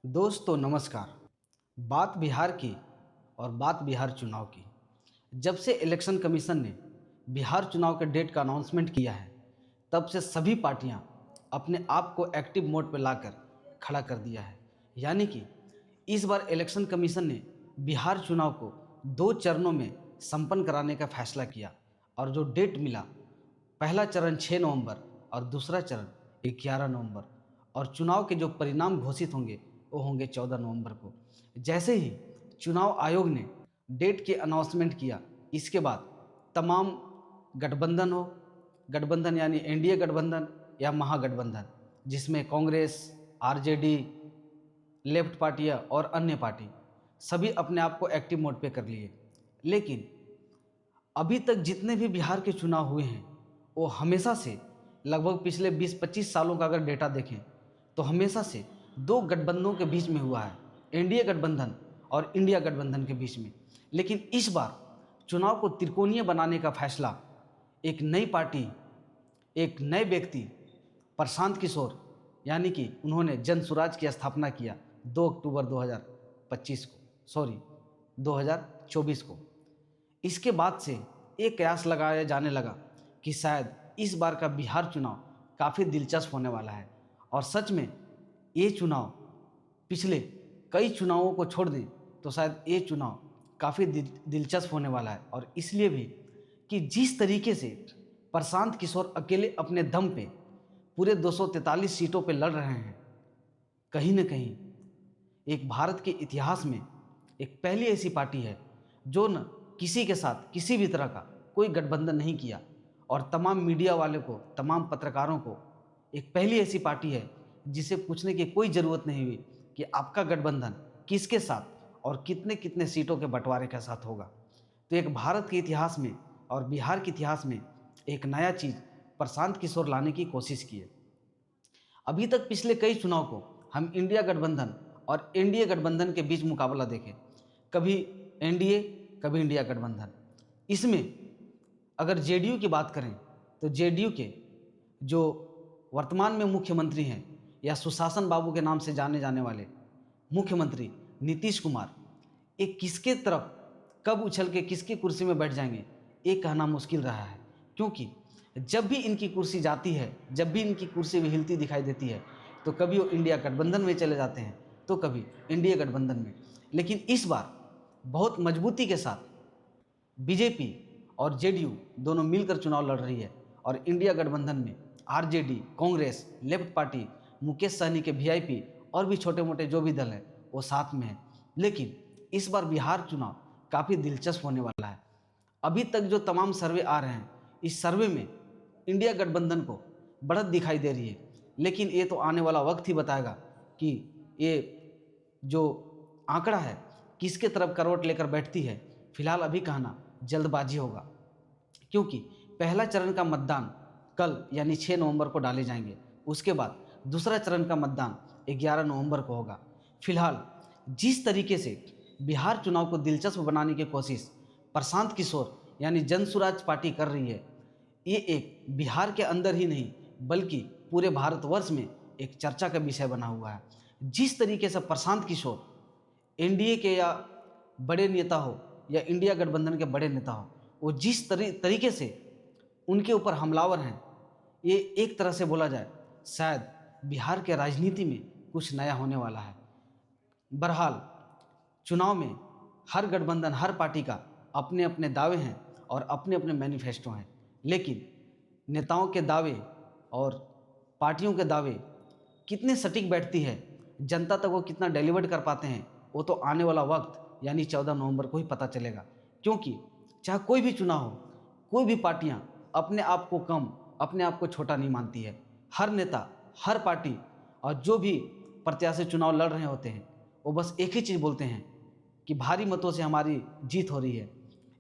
दोस्तों नमस्कार। बात बिहार की और बात बिहार चुनाव की। जब से इलेक्शन कमीशन ने बिहार चुनाव के डेट का अनाउंसमेंट किया है, तब से सभी पार्टियां अपने आप को एक्टिव मोड पर लाकर खड़ा कर दिया है। यानी कि इस बार इलेक्शन कमीशन ने बिहार चुनाव को 2 चरणों में संपन्न कराने का फैसला किया और जो डेट मिला, पहला चरण 6 नवंबर और दूसरा चरण 11 नवंबर, और चुनाव के जो परिणाम घोषित होंगे वो होंगे 14 नवंबर को। जैसे ही चुनाव आयोग ने डेट के अनाउंसमेंट किया, इसके बाद तमाम गठबंधन यानी एनडीए गठबंधन या महागठबंधन, जिसमें कांग्रेस, आरजेडी, लेफ्ट पार्टियां और अन्य पार्टी, सभी अपने आप को एक्टिव मोड पे कर लिए। लेकिन अभी तक जितने भी बिहार के चुनाव हुए हैं, वो हमेशा से लगभग पिछले 20-25 सालों का अगर डेटा देखें तो हमेशा से 2 गठबंधनों के बीच में हुआ है, एनडीए गठबंधन और इंडिया गठबंधन के बीच में। लेकिन इस बार चुनाव को त्रिकोणीय बनाने का फैसला एक नई पार्टी, एक नए व्यक्ति प्रशांत किशोर, यानी कि उन्होंने जन स्वराज की स्थापना किया 2 अक्टूबर 2024 को। इसके बाद से एक कयास लगाया जाने लगा कि शायद इस बार का बिहार चुनाव काफ़ी दिलचस्प होने वाला है। और सच में ये चुनाव पिछले कई चुनावों को छोड़ दें तो शायद ये चुनाव काफ़ी दिलचस्प होने वाला है। और इसलिए भी कि जिस तरीके से प्रशांत किशोर अकेले अपने दम पे पूरे 243 सीटों पे लड़ रहे हैं, कहीं ना कहीं एक भारत के इतिहास में एक पहली ऐसी पार्टी है जो न किसी के साथ किसी भी तरह का कोई गठबंधन नहीं किया, और तमाम मीडिया वाले को, तमाम पत्रकारों को एक पहली ऐसी पार्टी है जिसे पूछने की कोई ज़रूरत नहीं हुई कि आपका गठबंधन किसके साथ और कितने कितने सीटों के बंटवारे के साथ होगा। तो एक भारत के इतिहास में और बिहार के इतिहास में एक नया चीज़ प्रशांत किशोर लाने की कोशिश की है। अभी तक पिछले कई चुनाव को हम इंडिया गठबंधन और एनडीए गठबंधन के बीच मुकाबला देखें, कभी एनडीए कभी इंडिया गठबंधन। इसमें अगर जेडीयू की बात करें तो जेडीयू के जो वर्तमान में मुख्यमंत्री हैं या सुशासन बाबू के नाम से जाने जाने वाले मुख्यमंत्री नीतीश कुमार, एक किसके तरफ कब उछल के किसकी कुर्सी में बैठ जाएंगे ये कहना मुश्किल रहा है। क्योंकि जब भी इनकी कुर्सी जाती है, जब भी इनकी कुर्सी भी हिलती दिखाई देती है, तो कभी वो इंडिया गठबंधन में चले जाते हैं तो कभी इंडिया गठबंधन में। लेकिन इस बार बहुत मजबूती के साथ बीजेपी और जेडीयू दोनों मिलकर चुनाव लड़ रही है, और इंडिया गठबंधन में आरजेडी, कांग्रेस, लेफ्ट पार्टी, मुकेश सहनी के वीआईपी और भी छोटे मोटे जो भी दल हैं वो साथ में हैं। लेकिन इस बार बिहार चुनाव काफ़ी दिलचस्प होने वाला है। अभी तक जो तमाम सर्वे आ रहे हैं, इस सर्वे में इंडिया गठबंधन को बढ़त दिखाई दे रही है। लेकिन ये तो आने वाला वक्त ही बताएगा कि ये जो आंकड़ा है किसके तरफ करवट लेकर बैठती है। फिलहाल अभी कहना जल्दबाजी होगा, क्योंकि पहला चरण का मतदान कल यानी 6 नवंबर को डाले जाएंगे। उसके बाद दूसरा चरण का मतदान 11 नवंबर को होगा। फिलहाल जिस तरीके से बिहार चुनाव को दिलचस्प बनाने की कोशिश प्रशांत किशोर यानी जन स्वराज पार्टी कर रही है, ये एक बिहार के अंदर ही नहीं बल्कि पूरे भारतवर्ष में एक चर्चा का विषय बना हुआ है। जिस तरीके से प्रशांत किशोर एनडीए के या बड़े नेता हो या इंडिया गठबंधन के बड़े नेता हो, वो जिस तरीके से उनके ऊपर हमलावर हैं, ये एक तरह से बोला जाए शायद बिहार के राजनीति में कुछ नया होने वाला है। बहरहाल चुनाव में हर गठबंधन, हर पार्टी का अपने अपने दावे हैं और अपने अपने मैनिफेस्टो हैं, लेकिन नेताओं के दावे और पार्टियों के दावे कितने सटीक बैठती है, जनता तक वो कितना डिलीवर कर पाते हैं, वो तो आने वाला वक्त यानी 14 नवंबर को ही पता चलेगा। क्योंकि चाहे कोई भी चुनाव हो, कोई भी पार्टियां अपने आप को कम, अपने आप को छोटा नहीं मानती है। हर नेता, हर पार्टी और जो भी प्रत्याशी चुनाव लड़ रहे होते हैं, वो बस एक ही चीज़ बोलते हैं कि भारी मतों से हमारी जीत हो रही है।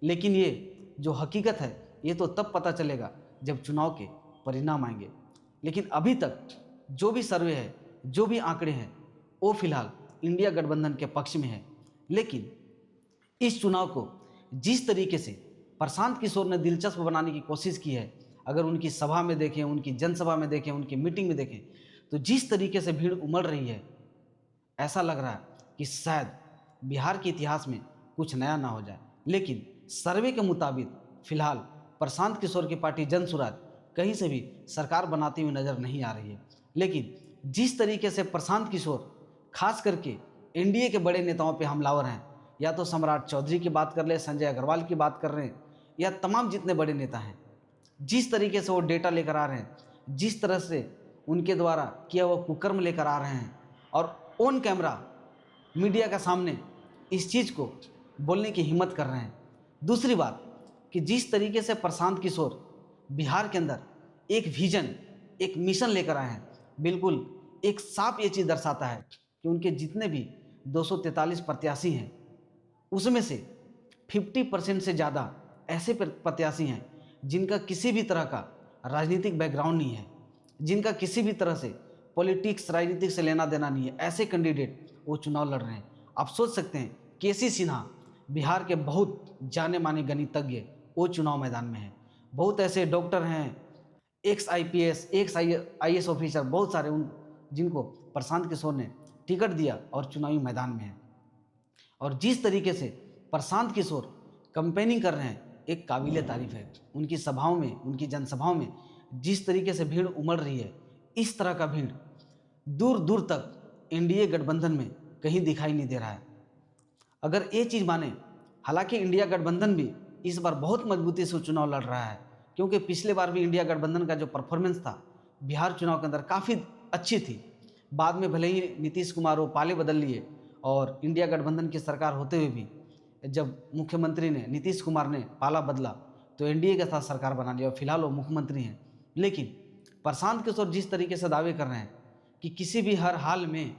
लेकिन ये जो हकीकत है ये तो तब पता चलेगा जब चुनाव के परिणाम आएंगे। लेकिन अभी तक जो भी सर्वे है, जो भी आंकड़े हैं, वो फिलहाल इंडिया गठबंधन के पक्ष में है। लेकिन इस चुनाव को जिस तरीके से प्रशांत किशोर ने दिलचस्प बनाने की कोशिश की है, अगर उनकी सभा में देखें, उनकी जनसभा में देखें, उनकी मीटिंग में देखें, तो जिस तरीके से भीड़ उमड़ रही है, ऐसा लग रहा है कि शायद बिहार के इतिहास में कुछ नया ना हो जाए। लेकिन सर्वे के मुताबिक फिलहाल प्रशांत किशोर की पार्टी जनसुराज कहीं से भी सरकार बनाती हुई नजर नहीं आ रही है। लेकिन जिस तरीके से प्रशांत किशोर खास करके एनडीए के बड़े नेताओं पे हमलावर हैं, या तो सम्राट चौधरी की बात कर ले, संजय अग्रवाल की बात कर रहे हैं, या तमाम जितने बड़े नेता हैं, जिस तरीके से वो डेटा लेकर आ रहे हैं, जिस तरह से उनके द्वारा किया हुआ कुकर्म लेकर आ रहे हैं और ऑन कैमरा मीडिया के सामने इस चीज़ को बोलने की हिम्मत कर रहे हैं। दूसरी बात कि जिस तरीके से प्रशांत किशोर बिहार के अंदर एक विजन, एक मिशन लेकर आए हैं, बिल्कुल एक साफ ये चीज़ दर्शाता है कि उनके जितने भी 243 प्रत्याशी हैं, उसमें से 50% से ज़्यादा ऐसे प्रत्याशी हैं जिनका किसी भी तरह का राजनीतिक बैकग्राउंड नहीं है, जिनका किसी भी तरह से पॉलिटिक्स, राजनीतिक से लेना देना नहीं है। ऐसे कैंडिडेट वो चुनाव लड़ रहे हैं। आप सोच सकते हैं, केसी सिन्हा बिहार के बहुत जाने माने गणितज्ञ वो चुनाव मैदान में हैं। बहुत ऐसे डॉक्टर हैं, x IPS, x IAS officer, बहुत सारे उन जिनको प्रशांत किशोर ने टिकट दिया और चुनावी मैदान में हैं। और जिस तरीके से प्रशांत किशोर कंपेनिंग कर रहे हैं, एक काबिले तारीफ है। उनकी सभाओं में, उनकी जनसभाओं में जिस तरीके से भीड़ उमड़ रही है, इस तरह का भीड़ दूर दूर तक एनडीए गठबंधन में कहीं दिखाई नहीं दे रहा है। अगर ये चीज़ माने, हालांकि इंडिया गठबंधन भी इस बार बहुत मजबूती से चुनाव लड़ रहा है, क्योंकि पिछले बार भी इंडिया गठबंधन का जो परफॉर्मेंस था बिहार चुनाव के अंदर काफ़ी अच्छी थी। बाद में भले ही नीतीश कुमार वो पाले बदल लिए और इंडिया गठबंधन की सरकार होते हुए भी जब मुख्यमंत्री ने, नीतीश कुमार ने पाला बदला तो एनडीए के साथ सरकार बना लिया और फिलहाल वो मुख्यमंत्री हैं। लेकिन प्रशांत किशोर जिस तरीके से दावे कर रहे हैं कि किसी भी हर हाल में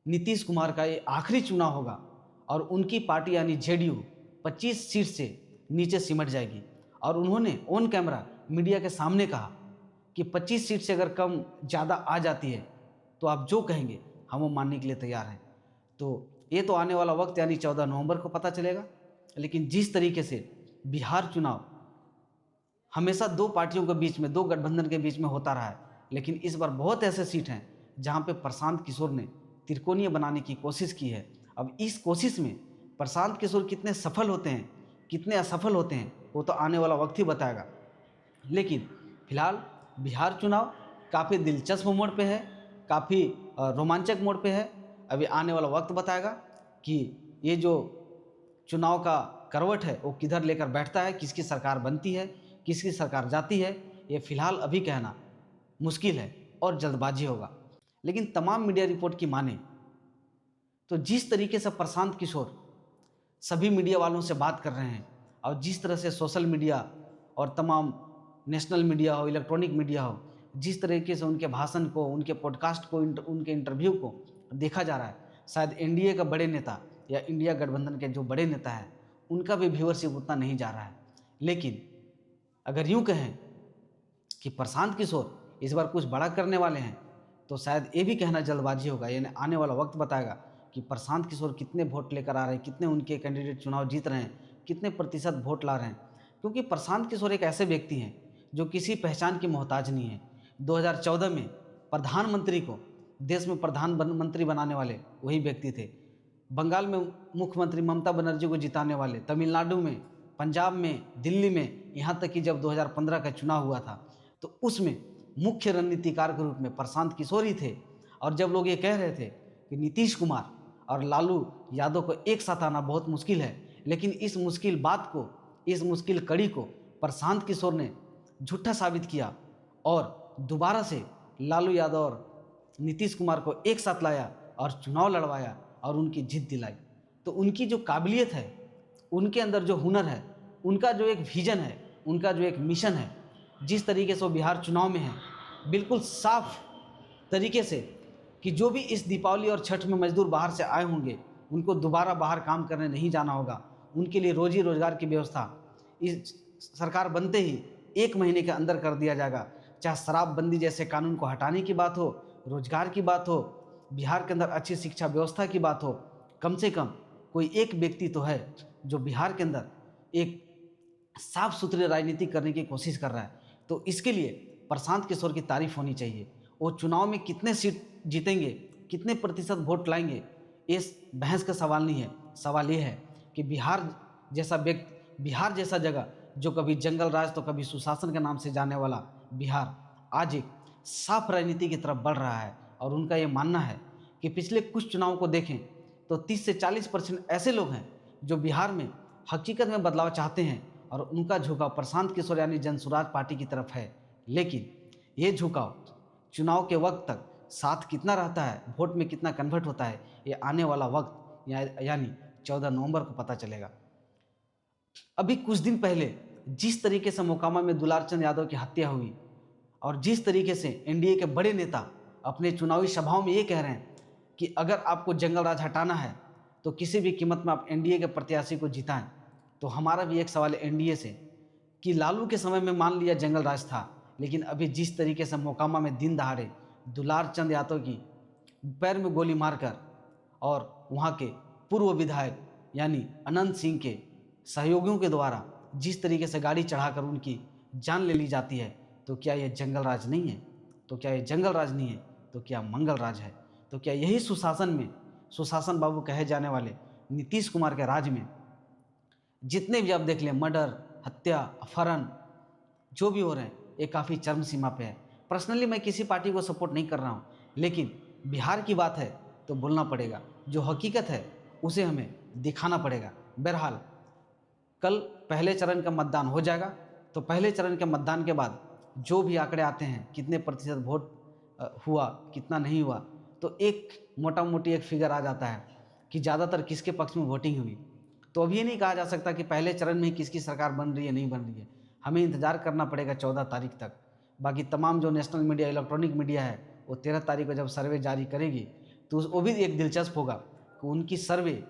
नीतीश कुमार का ये आखिरी चुनाव होगा और उनकी पार्टी यानी जेडीयू 25 सीट से नीचे सिमट जाएगी, और उन्होंने ऑन कैमरा मीडिया के सामने कहा कि 25 सीट से अगर कम ज़्यादा आ जाती है तो आप जो कहेंगे हम वो मानने के लिए तैयार हैं। तो ये तो आने वाला वक्त यानी 14 नवंबर को पता चलेगा। लेकिन जिस तरीके से बिहार चुनाव हमेशा दो पार्टियों के बीच में, दो गठबंधन के बीच में होता रहा है, लेकिन इस बार बहुत ऐसे सीट हैं जहां पे प्रशांत किशोर ने त्रिकोणीय बनाने की कोशिश की है। अब इस कोशिश में प्रशांत किशोर कितने सफल होते हैं, कितने असफल होते हैं, वो तो आने वाला वक्त ही बताएगा। लेकिन फिलहाल बिहार चुनाव काफ़ी दिलचस्प मोड़ पे है, काफ़ी रोमांचक मोड़ पे है। अभी आने वाला वक्त बताएगा कि ये जो चुनाव का करवट है वो किधर लेकर बैठता है, किसकी सरकार बनती है, किसकी सरकार जाती है। ये फिलहाल अभी कहना मुश्किल है और जल्दबाजी होगा। लेकिन तमाम मीडिया रिपोर्ट की माने तो जिस तरीके से प्रशांत किशोर सभी मीडिया वालों से बात कर रहे हैं और जिस तरह से सोशल मीडिया और तमाम नेशनल मीडिया हो, इलेक्ट्रॉनिक मीडिया हो, जिस तरीके से उनके भाषण को, उनके पॉडकास्ट को, उनके इंटरव्यू को देखा जा रहा है, शायद एनडीए का बड़े नेता या इंडिया गठबंधन के जो बड़े नेता हैं उनका भी व्यूअरशिप उतना नहीं जा रहा है। लेकिन अगर यूँ कहें कि प्रशांत किशोर इस बार कुछ बड़ा करने वाले हैं तो शायद ये भी कहना जल्दबाजी होगा। यानी आने वाला वक्त बताएगा कि प्रशांत किशोर कितने वोट लेकर आ रहे हैं, कितने उनके कैंडिडेट चुनाव जीत रहे हैं, कितने प्रतिशत वोट ला रहे हैं। क्योंकि प्रशांत किशोर एक ऐसे व्यक्ति हैं जो किसी पहचान की मोहताज नहीं है। 2014 में प्रधानमंत्री को देश में प्रधानमंत्री बनाने वाले वही व्यक्ति थे। बंगाल में मुख्यमंत्री ममता बनर्जी को जिताने वाले, तमिलनाडु में, पंजाब में, दिल्ली में, यहाँ तक कि जब 2015 का चुनाव हुआ था तो उसमें मुख्य रणनीतिकार के रूप में प्रशांत किशोर ही थे। और जब लोग ये कह रहे थे कि नीतीश कुमार और लालू यादव को एक साथ आना बहुत मुश्किल है, लेकिन इस मुश्किल बात को, इस मुश्किल कड़ी को प्रशांत किशोर ने झूठा साबित किया और दोबारा से लालू यादव और नीतीश कुमार को एक साथ लाया और चुनाव लड़वाया और उनकी जीत दिलाई। तो उनकी जो काबिलियत है, उनके अंदर जो हुनर है, उनका जो एक विजन है, उनका जो एक मिशन है, जिस तरीके से वो बिहार चुनाव में है, बिल्कुल साफ तरीके से कि जो भी इस दीपावली और छठ में मजदूर बाहर से आए होंगे उनको दोबारा बाहर काम करने नहीं जाना होगा। उनके लिए रोजी रोजगार की व्यवस्था इस सरकार बनते ही 1 महीने के अंदर कर दिया जाएगा। चाहे शराबबंदी जैसे कानून को हटाने की बात हो, रोजगार की बात हो, बिहार के अंदर अच्छी शिक्षा व्यवस्था की बात हो, कम से कम कोई एक व्यक्ति तो है जो बिहार के अंदर एक साफ सुथरी राजनीति करने की कोशिश कर रहा है। तो इसके लिए प्रशांत किशोर की तारीफ होनी चाहिए। वो चुनाव में कितने सीट जीतेंगे, कितने प्रतिशत वोट लाएंगे, इस बहस का सवाल नहीं है। सवाल ये है कि बिहार जैसा जगह जो कभी जंगल राज तो कभी सुशासन के नाम से जाने वाला बिहार आज एक साफ राजनीति की तरफ बढ़ रहा है। और उनका ये मानना है कि पिछले कुछ चुनाव को देखें तो 30 से 40% ऐसे लोग हैं जो बिहार में हकीकत में बदलाव चाहते हैं और उनका झुकाव प्रशांत किशोर यानी जनसुराज पार्टी की तरफ है। लेकिन ये झुकाव चुनाव के वक्त तक साथ कितना रहता है, वोट में कितना कन्वर्ट होता है, ये आने वाला वक्त यानी 14 नवंबर को पता चलेगा। अभी कुछ दिन पहले जिस तरीके से मोकामा में दुलार चंद यादव की हत्या हुई और जिस तरीके से एनडीए के बड़े नेता अपने चुनावी सभाओं में ये कह रहे हैं कि अगर आपको जंगल राज हटाना है तो किसी भी कीमत में आप एनडीए के प्रत्याशी को जिताएं, तो हमारा भी एक सवाल है एनडीए से कि लालू के समय में मान लिया जंगल राज था, लेकिन अभी जिस तरीके से मोकामा में दिन दहाड़े दुलार चंद यादव की पैर में गोली मारकर और वहाँ के पूर्व विधायक यानी अनंत सिंह के सहयोगियों के द्वारा जिस तरीके से गाड़ी चढ़ाकर उनकी जान ले ली जाती है, तो क्या ये जंगल राज नहीं है? तो क्या ये जंगल राज नहीं है तो क्या मंगल राज है? तो क्या यही सुशासन बाबू कहे जाने वाले नीतीश कुमार के राज में जितने भी आप देख लें मर्डर, हत्या, अपहरण जो भी हो रहे हैं, ये काफ़ी चरम सीमा पे है। पर्सनली मैं किसी पार्टी को सपोर्ट नहीं कर रहा हूँ, लेकिन बिहार की बात है तो बोलना पड़ेगा। जो हकीकत है उसे हमें दिखाना पड़ेगा। बहरहाल कल पहले चरण का मतदान हो जाएगा, तो पहले चरण के मतदान के बाद जो भी आंकड़े आते हैं, कितने प्रतिशत वोट हुआ, कितना नहीं हुआ, तो एक मोटा मोटी एक फिगर आ जाता है कि ज़्यादातर किसके पक्ष में वोटिंग हुई। तो अब ये नहीं कहा जा सकता कि पहले चरण में ही किसकी सरकार बन रही है नहीं बन रही है। हमें इंतज़ार करना पड़ेगा 14 तारीख तक। बाकी तमाम जो नेशनल मीडिया, इलेक्ट्रॉनिक मीडिया है, वो 13 तारीख को जब सर्वे जारी करेगी तो वो भी एक दिलचस्प होगा कि उनकी सर्वे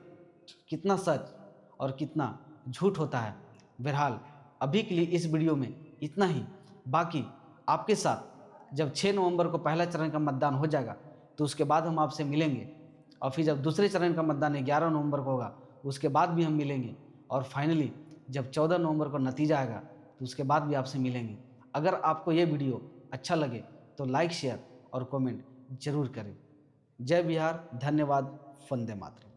कितना सच और कितना झूठ होता है। बहरहाल अभी के लिए इस वीडियो में इतना ही। बाकी आपके साथ जब 6 नवंबर को पहला चरण का मतदान हो जाएगा तो उसके बाद हम आपसे मिलेंगे, और फिर जब दूसरे चरण का मतदान 11 नवंबर को होगा उसके बाद भी हम मिलेंगे, और फाइनली जब 14 नवंबर को नतीजा आएगा तो उसके बाद भी आपसे मिलेंगे। अगर आपको ये वीडियो अच्छा लगे तो लाइक, शेयर और कमेंट जरूर करें। जय बिहार, धन्यवाद, वंदे मातरम।